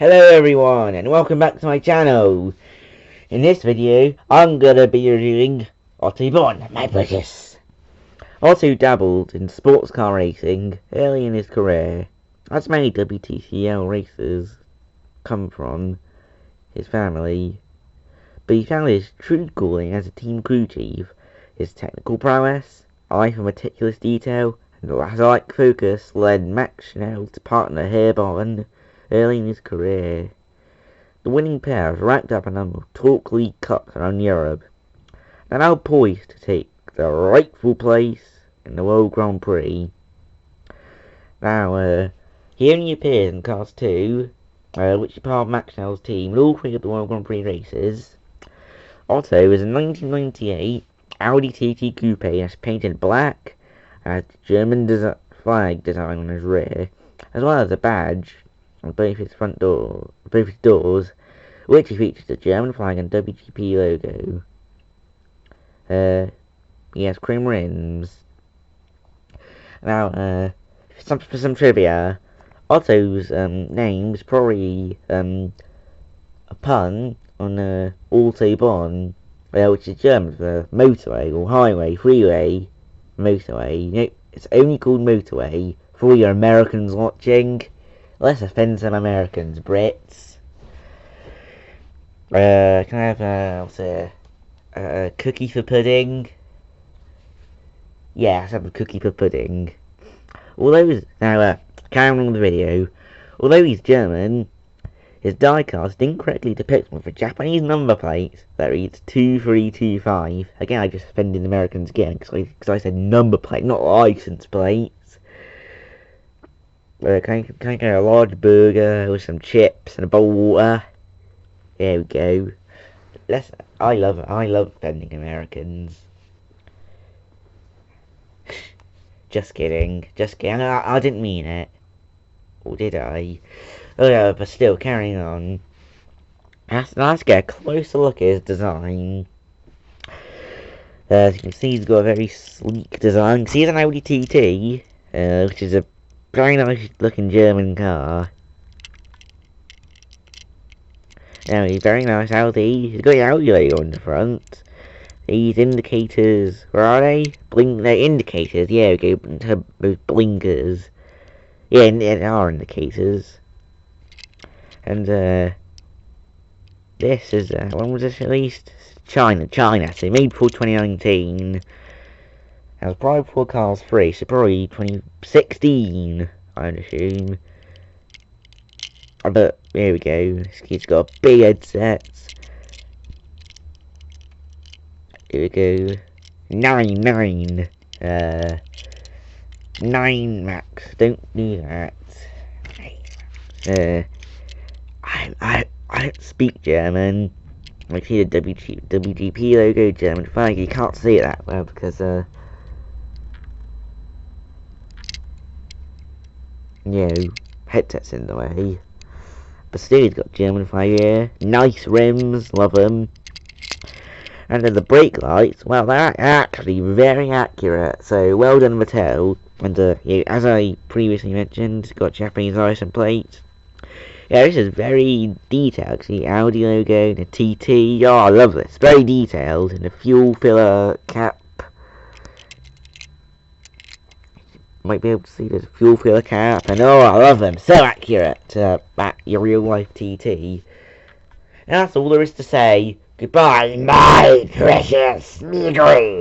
Hello everyone and welcome back to my channel. In this video I'm gonna be reviewing Otto Bonn, my precious. Otto dabbled in sports car racing early in his career, as many WTCL races come from his family, but he found his true calling as a team crew chief. His technical prowess, eye for meticulous detail, and laser-like focus led Max Schnell to partner Bonn early in his career. The winning pair has racked up a number of Talk League Cups around Europe, and are now poised to take their rightful place in the World Grand Prix. Now, he only appeared in Cars 2, which is part of Max Schnell's team, in all three of the World Grand Prix races. Otto is a 1998 Audi TT coupe that's painted black, and has the German flag design on his rear, as well as a badge on both his doors, which features the German flag and WGP logo. He has chrome rims. Now, for some trivia, Otto's name is probably a pun on Otto Bonn, which is German for motorway or highway, freeway, motorway. You know, it's only called motorway for all your Americans watching. Let's offend some Americans, Brits. Can I have a cookie for pudding? Yeah, let's have a cookie for pudding. Now, carrying on with the video. Although he's German, his diecast incorrectly depicts him with a Japanese number plate that reads 2325. Again, I just offended Americans again because I said number plate, not license plate. Can I get a large burger with some chips and a bowl of water? There we go. I love offending Americans. Just kidding. I didn't mean it. Or did I? Oh yeah, but still, carrying on. Let's get a closer look at his design. As you can see, he's got a very sleek design. See, he's an Audi TT, which is a very nice looking German car. Now, he's very nice Audi. He's got the Audi logo on the front. These indicators, where are they? They're indicators, yeah, we go into those blinkers. Yeah, they are indicators. And, this is, when was this released? China, so made before 2019. It was probably before Cars 3, so probably 2016, I'd assume. But, here we go, this kid's got a big headset. Here we go. 9, Max, don't do that. I don't speak German. I see the WGP logo, German flag. You can't see it that well because headset's in the way. But still, he's got German flag here. Nice rims, love them. And then the brake lights, well, they're actually very accurate, so well done Mattel. And as I previously mentioned, it's got Japanese license plate. Yeah, this is very detailed. See, Audi logo, the TT. Oh, I love this. Very detailed. And the fuel filler cap. Might be able to see this fuel filler cap. And oh, I love them. So accurate. Back your real life TT. And that's all there is to say. Goodbye, my precious Negro.